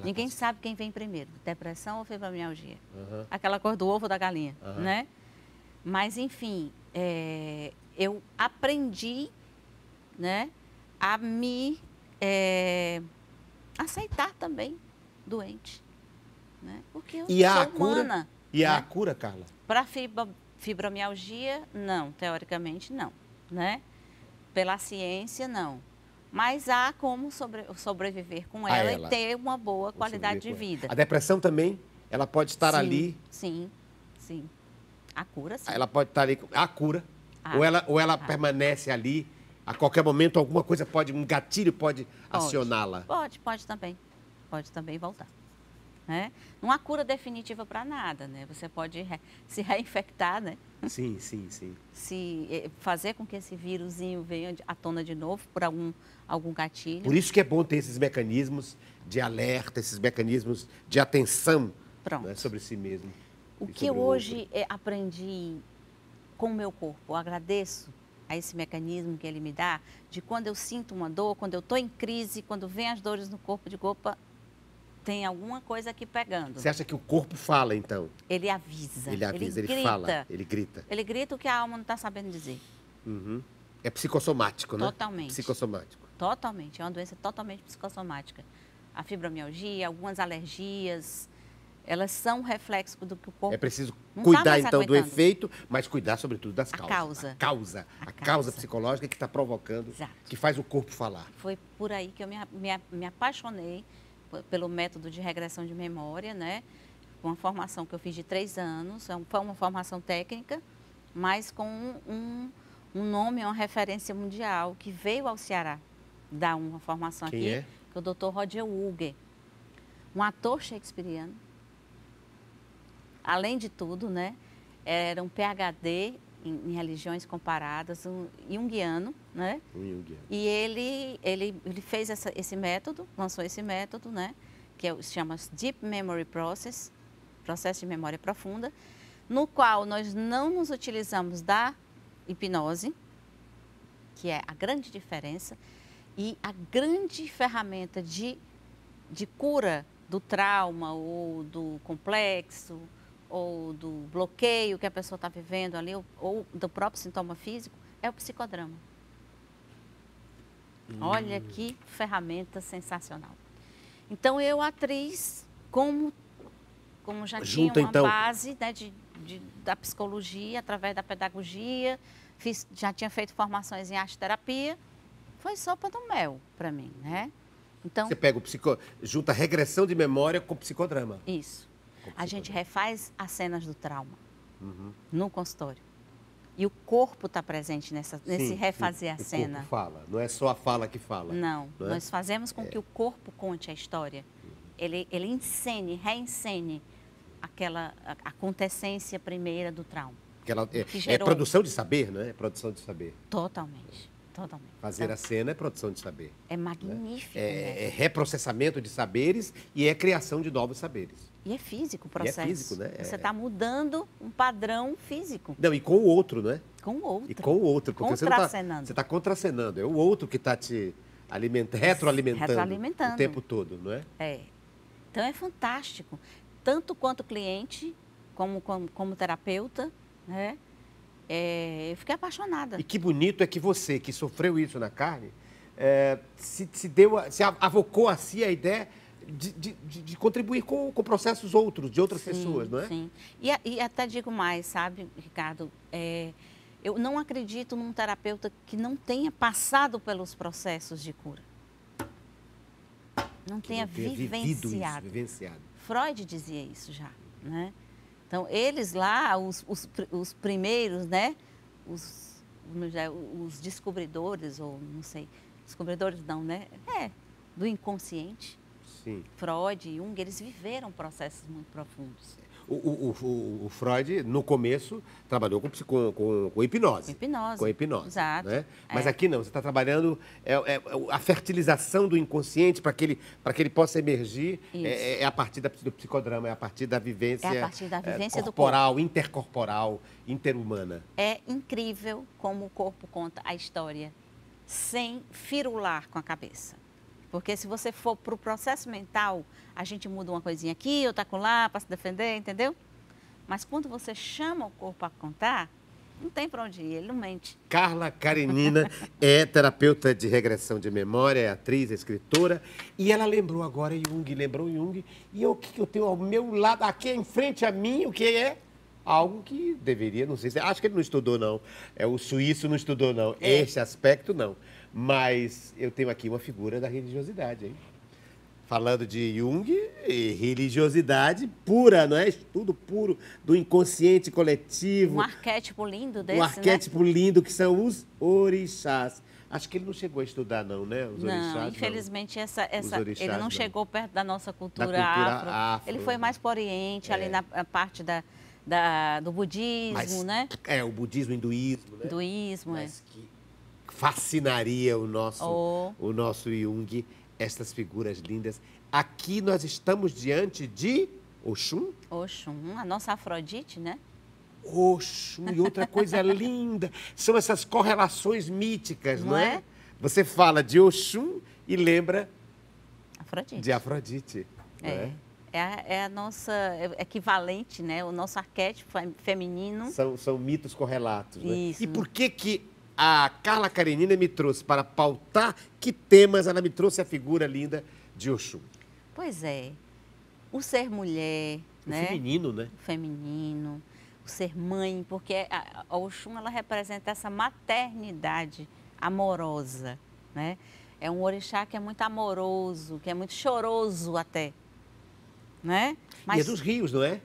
Ninguém sabe quem vem primeiro, depressão ou fibromialgia. Aquela cor do ovo da galinha, né? Mas, enfim, eu aprendi, né, a me aceitar também doente. Né? Porque eu sou humana. E há a cura, Carla? Para fibromialgia, não. Teoricamente, não. Né? Pela ciência, não. Mas há como sobreviver com ela e ter uma boa qualidade de vida. A depressão também, ela pode estar ali? Sim. A cura, sim. Ela pode estar ali, a cura. Ou ela permanece ali, a qualquer momento alguma coisa um gatilho pode acioná-la? Pode também. Pode também voltar. né? Não há cura definitiva para nada, né? Você pode se reinfectar, né? Sim, sim, sim. Fazer com que esse vírusinho venha à tona de novo por algum gatilho. Por isso que é bom ter esses mecanismos de alerta, esses mecanismos de atenção, né, sobre si mesmo. O que eu hoje aprendi com o meu corpo, eu agradeço a esse mecanismo que ele me dá, de quando eu sinto uma dor, quando eu estou em crise, quando vem as dores no corpo, de opa, tem alguma coisa aqui pegando. Você acha que o corpo fala, então? Ele avisa. Ele avisa, ele fala, ele grita. Ele grita o que a alma não está sabendo dizer. Uhum. É psicossomático, né? Totalmente. Psicossomático. Totalmente, é uma doença totalmente psicossomática. A fibromialgia, algumas alergias, elas são reflexo do que o corpo... É preciso cuidar, então, do efeito, mas cuidar, sobretudo, das causas. A causa psicológica que está provocando, exato, que faz o corpo falar. Foi por aí que eu me apaixonei pelo método de regressão de memória, né? Uma formação que eu fiz de 3 anos, foi uma formação técnica, mas com um nome, uma referência mundial, que veio ao Ceará dar uma formação Quem aqui, é? que é o Dr. Roger Uger, um ator shakespeariano. Além de tudo, né? Era um PhD em religiões comparadas, um junguiano, né? E ele fez esse método, lançou esse método, né? Que se chama Deep Memory Process, processo de memória profunda, no qual nós não nos utilizamos da hipnose, que é a grande diferença, e a grande ferramenta de cura do trauma ou do complexo, ou do bloqueio que a pessoa está vivendo ali, ou do próprio sintoma físico, é o psicodrama. Olha que ferramenta sensacional. Então, eu, atriz, como já tinha uma base, né, da psicologia, através da pedagogia, já tinha feito formações em arte-terapia, foi sopa do mel para mim, né? Então, você pega junta regressão de memória com psicodrama. Isso. A gente refaz as cenas do trauma no consultório. E o corpo está presente nesse refazer a cena. O corpo fala, não é só a fala que fala. Não, nós fazemos com que o corpo conte a história. Ele reencene aquela acontecência primeira do trauma. É produção de saber, não é? É produção de saber. Totalmente. Totalmente. Fazer a cena é produção de saber. É magnífico. É reprocessamento de saberes e é criação de novos saberes. E é físico o processo. E é físico, né? Você está mudando um padrão físico. Não, e com o outro, não é? Com o outro. E com o outro. Porque contracenando. Você está contracenando. É o outro que está te retroalimentando o tempo todo, não é? É. Então é fantástico. Tanto quanto cliente, como terapeuta, né? Eu fiquei apaixonada. E que bonito é que você, que sofreu isso na carne, se avocou a si a ideia de contribuir com processos outros, de outras pessoas, não é? Sim. E até digo mais, sabe, Ricardo? Eu não acredito num terapeuta que não tenha passado pelos processos de cura. Não tenha vivenciado. Freud dizia isso já, né? Então, eles lá, os primeiros, né? Os descobridores, ou não sei, descobridores não, né? Do inconsciente. Sim. Freud e Jung, eles viveram processos muito profundos. O Freud, no começo, trabalhou com hipnose. Com hipnose. Exato. Né? Mas aqui não, você está trabalhando a fertilização do inconsciente para que ele possa emergir. É a partir do psicodrama, é a partir da vivência, corporal, do corpo. Intercorporal, interhumana. É incrível como o corpo conta a história sem firular com a cabeça. Porque se você for para o processo mental, a gente muda uma coisinha aqui, outra lá, para se defender, entendeu? Mas quando você chama o corpo a contar, não tem para onde ir, ele não mente. Carla Karenina é terapeuta de regressão de memória, é atriz, é escritora, e ela lembrou agora Jung, e o que eu tenho ao meu lado, aqui em frente a mim, o que é? Algo que deveria, não sei, acho que ele não estudou, não. O suíço não estudou, não. Esse aspecto, não. Mas eu tenho aqui uma figura da religiosidade, hein? Falando de Jung, religiosidade pura, não é? Estudo puro do inconsciente coletivo. Um arquétipo lindo desse, Um arquétipo lindo que são os orixás. Acho que ele não chegou a estudar, não, né? Os Não, orixás, infelizmente Os orixás, ele não não. chegou perto da nossa cultura, Da cultura afro. afro, Ele foi né? mais para o Oriente, ali na parte do budismo, Mas, né? o budismo, o hinduísmo, né? Hinduísmo, Mas que fascinaria Oh. o nosso Jung, estas figuras lindas. Aqui nós estamos diante de Oxum. Oxum, a nossa Afrodite, né? Oxum, e outra coisa linda, são essas correlações míticas, não é? é? Você fala de Oxum e lembra Afrodite. de Afrodite. não É. É a nossa equivalente, né? O nosso arquétipo feminino. São mitos correlatos. Né? Isso. E por que a Carla Karenina me trouxe para pautar que temas ela me trouxe a figura linda de Oxum? Pois é. O ser mulher, O né? feminino, né? O feminino, o ser mãe, porque a Oxum ela representa essa maternidade amorosa, né? É um orixá que é muito amoroso, que é muito choroso até, né? E é dos rios, não é?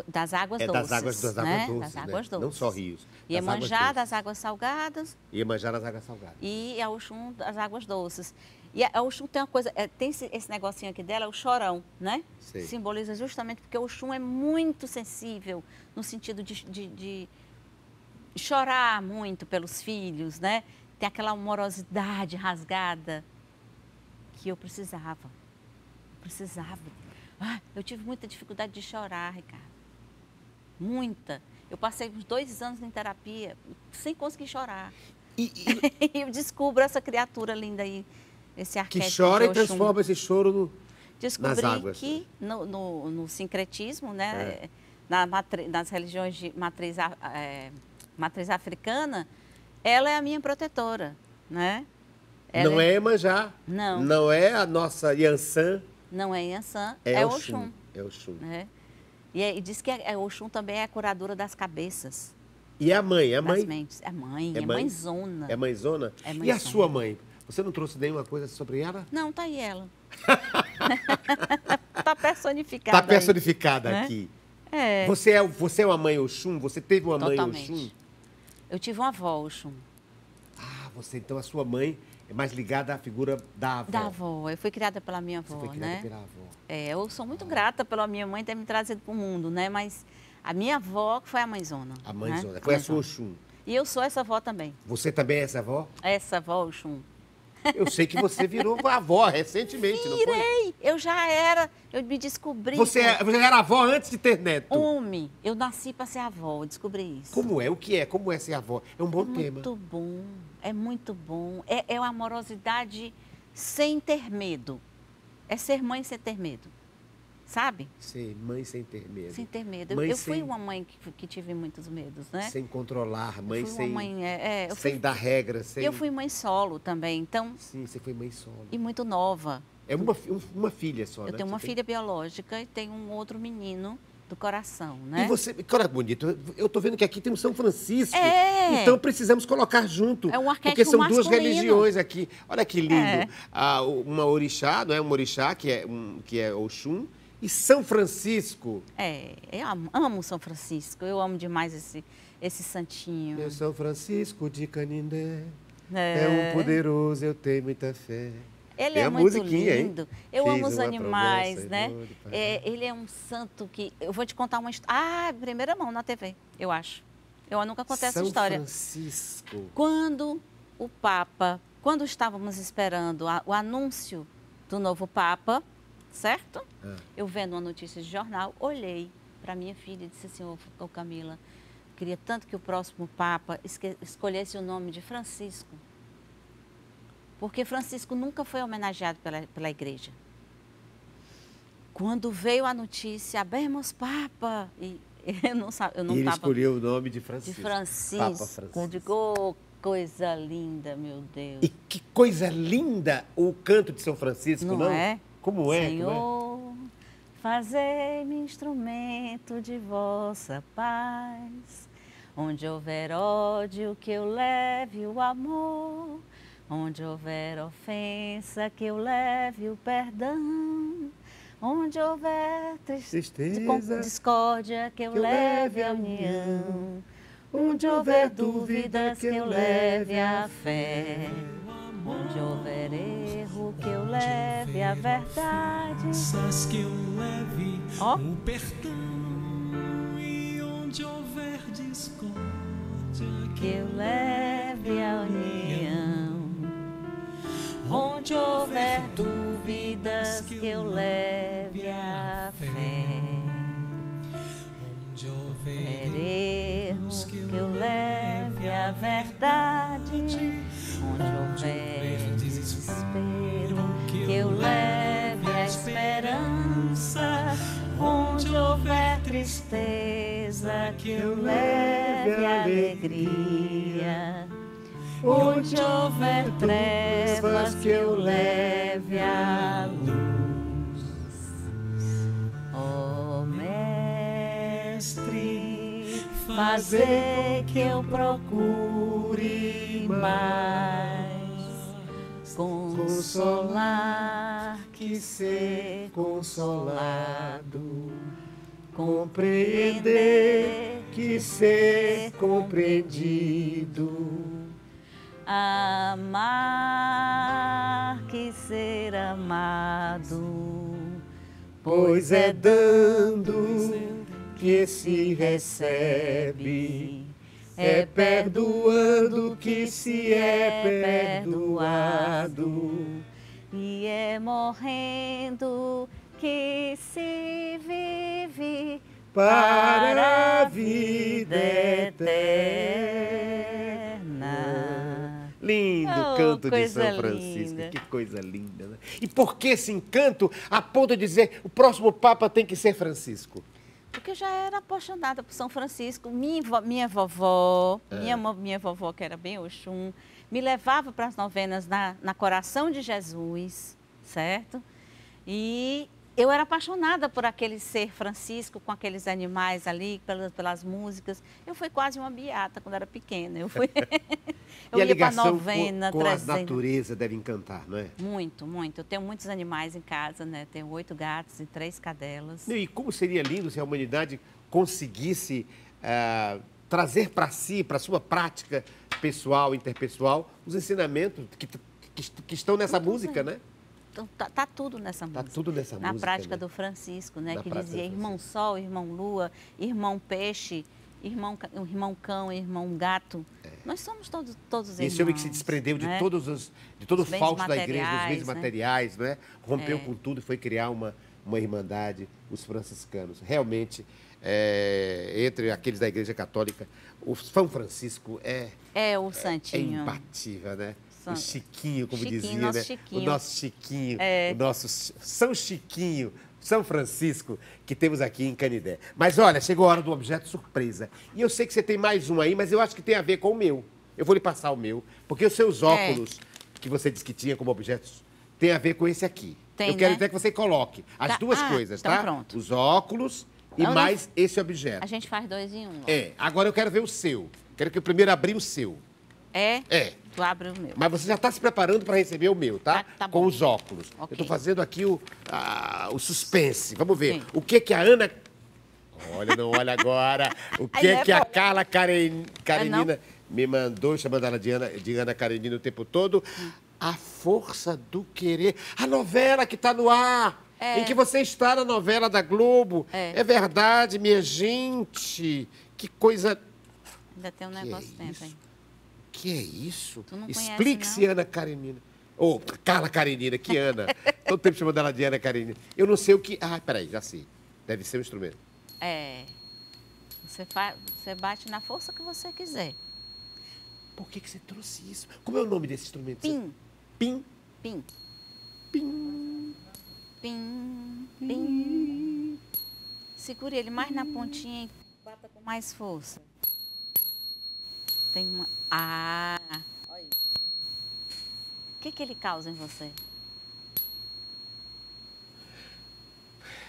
Das águas É doces, das águas né? doces, Das águas né? doces. Não só rios. Iemanjá das águas salgadas Iemanjá das águas salgadas. e a Oxum das águas doces. E a Oxum tem uma coisa, tem esse negocinho aqui dela, o chorão, né? Sei. Simboliza justamente porque o Oxum é muito sensível no sentido de chorar muito pelos filhos, né? Tem aquela amorosidade rasgada que eu precisava. Eu tive muita dificuldade de chorar, Ricardo. Muita. Eu passei uns 2 anos em terapia sem conseguir chorar. E eu descubro essa criatura linda aí, esse arquétipo Que chora de e Oxum. transforma esse choro Descobri nas águas. que no sincretismo, né, É. nas religiões de matriz africana, ela é a minha protetora, né? Ela Não é Iemanjá. Não. Não é a nossa Yansan. Não é Yansan, É é Oxum. Oxum. É Oxum. Né? E diz que a Oxum também é a curadora das cabeças, E a mãe? A das mãe? mentes. É mãe, É é mãe? mãezona. É mãezona? É E a mãezona. sua mãe? Você não trouxe nenhuma coisa sobre ela? Não, tá aí ela. Tá personificada. Está personificada né? aqui. É. Você é uma mãe Oxum? Você teve uma mãe Totalmente. Oxum? Eu tive uma avó Oxum. Então a sua mãe é mais ligada à figura da avó. Da avó. Eu fui criada pela minha Você avó, foi criada né? pela avó. Eu sou muito grata pela minha mãe ter me trazido para o mundo, né? Mas a minha avó que foi a mãezona. A mãezona. Né? Foi a mãezona. sua Oxum. E eu sou essa avó também. Você também é essa avó? Essa avó Oxum. Eu sei que você virou avó recentemente, não foi? Virei! Eu já era, eu me descobri. Você era avó antes de ter neto. Homem, eu nasci para ser avó, eu descobri isso. Como é? O que é? Como é ser avó? É um bom tema. Muito bom, é muito bom. É uma amorosidade sem ter medo. É ser mãe sem ter medo. Sabe? Ser mãe sem ter medo. Sem ter medo. Mãe Eu fui sem- uma mãe que tive muitos medos, né? Sem controlar, mãe eu fui sem, uma mãe, eu sem dar regras. Sem... Eu fui mãe solo também, então, Sim, você foi mãe solo. e muito nova. É uma filha só, né? Eu tenho uma Você tem? filha biológica e tenho um outro menino do coração, né? E você, que olha bonito, eu tô vendo que aqui tem um São Francisco. É. Então precisamos colocar junto. É um arquétipo porque são duas masculino. religiões aqui. Olha que lindo. É. Uma orixá, não é? Um orixá, que é Oxum. E São Francisco. Eu amo São Francisco, eu amo demais esse santinho. Meu São Francisco de Canindé. É um poderoso, eu tenho muita fé. Ele Tem é a muito musiquinha, hein? lindo. Eu Fiz amo os uma animais, promessa e né? vou lhe pagar. Ele é um santo que... Eu vou te contar uma história. Primeira mão na TV, eu acho. Eu nunca contei essa história. São Francisco. Quando estávamos esperando o anúncio do novo Papa, certo? Eu vendo uma notícia de jornal, olhei para minha filha e disse assim, ô Camila, queria tanto que o próximo Papa escolhesse o nome de Francisco. Porque Francisco nunca foi homenageado pela igreja. Quando veio a notícia, abemos Papa, e eu não E ele estava... escolheu o nome de Francisco. De Francisco. Papa Francisco. Eu digo, oh, coisa linda, meu Deus. E que coisa linda o canto de São Francisco, não? Não é? Como é? Senhor, fazei-me instrumento de vossa paz. Onde houver ódio, que eu leve o amor. Onde houver ofensa, que eu leve o perdão. Onde houver Tristeza, discórdia, que eu leve a união. Onde houver dúvidas, que eu leve a fé. Onde houver erro, que eu leve a verdade. Que eu leve o perdão. E onde houver discórdia, que eu leve a união. Onde houver dúvidas, que eu leve a fé. onde houver Erros, que eu leve a verdade. Onde houver desespero, que eu leve a esperança. Onde houver tristeza, que eu leve a alegria. Onde houver trevas, que eu leve a luz. Ó Mestre, fazer que eu procure mais consolar que ser consolado, compreender que ser compreendido, amar que ser amado, pois é dando que se recebe, é perdoando que se é perdoado, e é morrendo que se vive para a vida eterna. Lindo canto de São Francisco, linda. que coisa linda, né? E por que esse encanto a ponto de dizer o próximo Papa tem que ser Francisco? Porque eu já era apaixonada por São Francisco. Minha vovó, minha vovó, que era bem Oxum, me levava para as novenas na Coração de Jesus, certo? E eu era apaixonada por aquele ser Francisco, com aqueles animais ali, pelas músicas. Eu fui quase uma beata quando era pequena. Eu E a ia para a ligação novena, com a trazendo... natureza deve encantar, não é? Muito, muito. Eu tenho muitos animais em casa, né? Tenho 8 gatos e 3 cadelas. E como seria lindo se a humanidade conseguisse trazer para si, para a sua prática pessoal, interpessoal, os ensinamentos que estão nessa música, né? Então, tá tudo nessa música. Tá tudo nessa música. Na prática, né? do Francisco, né? Na Que prática dizia do irmão Francisco. sol, irmão lua, irmão peixe, irmão cão, irmão gato. Nós somos todos irmãos. Esse homem que se desprendeu de né? todo o Os bens falso da igreja, dos bens materiais, né? materiais, né? Rompeu com tudo e foi criar uma irmandade, os franciscanos. Realmente, entre aqueles da igreja católica, o São Francisco É o é santinho. imbatível, né? São- O Chiquinho, como Chiquinho, dizia, nosso né? Chiquinho. O nosso Chiquinho, É. o nosso São Chiquinho, São Francisco, que temos aqui em Canidé. Mas olha, chegou a hora do objeto surpresa. E eu sei que você tem mais um aí, mas eu acho que tem a ver com o meu. Eu vou lhe passar o meu, porque os seus óculos, que você disse que tinha como objetos, tem a ver com esse aqui. Tem, eu quero né? até que você coloque as Tá. duas coisas, Então tá? pronto. Os óculos e Então, mais esse objeto. A gente faz 2 em 1. Agora eu quero ver o seu. Quero que eu primeiro abra o seu. É? É. Tu abre o meu. Mas você já está se preparando para receber o meu, tá? Tá bom. Com os óculos. Ok. Eu estou fazendo aqui o suspense. Vamos ver. Sim. O que a Ana... Olha, não olha agora. O que Aí é que a bom. Carla Karenina não? me mandou, chamando ela de Ana Karenina o tempo todo. A Força do Querer. A novela que está no ar. Em que você está na novela da Globo. É verdade, minha gente. Que coisa... Ainda tem um Que negócio é dentro, isso? hein? Que é isso? Tu não conhece, Explique-se, não? Ana Karenina. Ou Carla Karenina, que Ana. Todo tempo chamando ela de Ana Karenina. Eu não sei o que... Ah, peraí, já sei. Deve ser um instrumento. Você bate na força que você quiser. Por que você trouxe isso? Como é o nome desse instrumento? Pim, Pim? pim, Pim. pim, pim. Segure ele mais na pontinha e bata com mais força. Tem uma... olha isso. O que ele causa em você?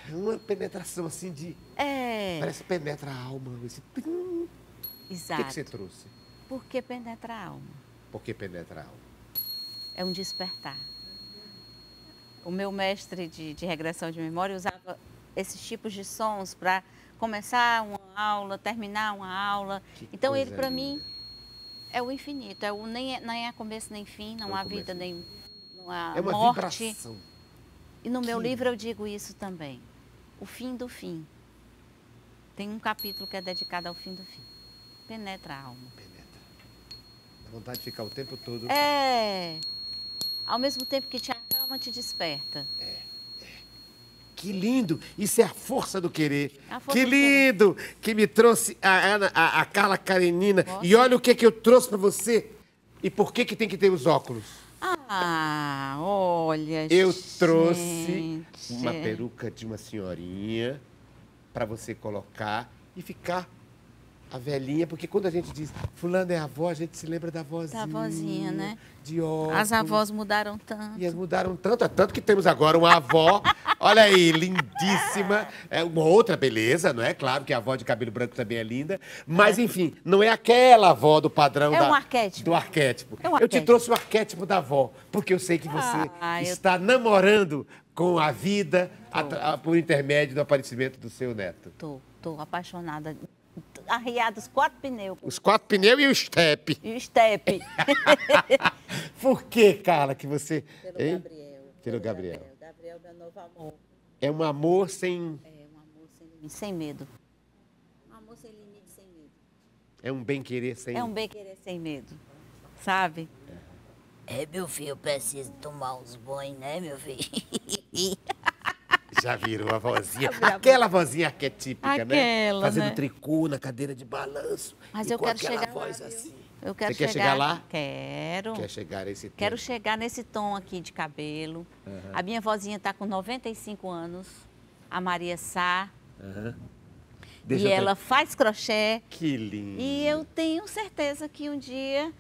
Uma penetração assim de... Parece que penetra a alma. Esse pim. Por Exato. que você trouxe? Porque penetra a alma. Por que penetra a alma? É um despertar. O meu mestre de regressão de memória usava esses tipos de sons para começar uma aula, terminar uma aula. Que Então coisa ele, para linda. mim, É o infinito, nem há começo nem fim, não há vida nem não há É uma morte. vibração. E no meu livro eu digo isso também. O fim do fim. Tem um capítulo que é dedicado ao fim do fim. Penetra a alma. Penetra. Dá vontade de ficar o tempo todo. Ao mesmo tempo que te acalma, te desperta. Que lindo! Isso é a força do querer. A força Que do querer. lindo! Que me trouxe a Carla Karenina. Nossa. E olha o que eu trouxe para você. E por que tem que ter os óculos? Ah, olha, Eu trouxe gente. uma peruca de uma senhorinha para você colocar e ficar a velhinha, porque quando a gente diz fulano é avó, a gente se lembra da vozinha. Da vozinha, né? De óculos. As avós mudaram tanto. E elas mudaram tanto, tanto que temos agora uma avó, olha aí, lindíssima, é uma outra beleza, não é? Claro que a avó de cabelo branco também é linda, mas enfim, não é aquela avó do padrão É um arquétipo. do arquétipo. É um Eu te arquétipo. trouxe o arquétipo da avó, porque eu sei que você está namorando com a vida por intermédio do aparecimento do seu neto. Tô apaixonada. Arriado os 4 pneus. Os 4 pneus e o estepe. E o estepe. Por que, Carla, que você... Pelo Gabriel. Pelo Gabriel. Gabriel, meu novo amor. É um amor sem... É um amor sem limite, sem medo. Um amor sem limite, sem medo. É um bem-querer sem... É um bem querer sem medo, sabe? Meu filho, eu preciso tomar uns banhos, né, meu filho? Já virou a vozinha. Aquela vozinha arquetípica, né? Aquela, Fazendo né? tricô na cadeira de balanço. Mas e eu com quero aquela chegar voz lá, viu? assim. Eu quero Você quer chegar lá? Quero. Quer chegar a esse tom? Quero chegar nesse tom aqui de cabelo. A minha vozinha está com 95 anos, a Maria Sá. Deixa E eu ela faz crochê. Que lindo. E eu tenho certeza que um dia,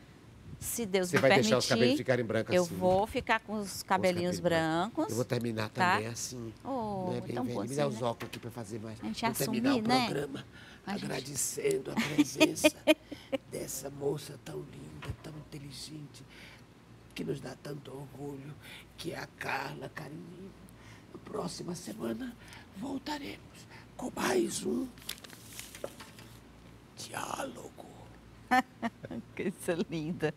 se Deus Você me vai permitir, deixar os cabelos ficarem brancos eu assim. vou ficar com os cabelinhos brancos. Eu vou terminar tá? também assim. Oh, não é bem tão velho. Me assim, dá os né? óculos aqui para fazer mais. A gente Vou terminar o assumir, né? programa A gente- agradecendo a presença dessa moça tão linda, tão inteligente, que nos dá tanto orgulho, que é a Carla Karenina. Na próxima semana voltaremos com mais um diálogo. Coisa linda.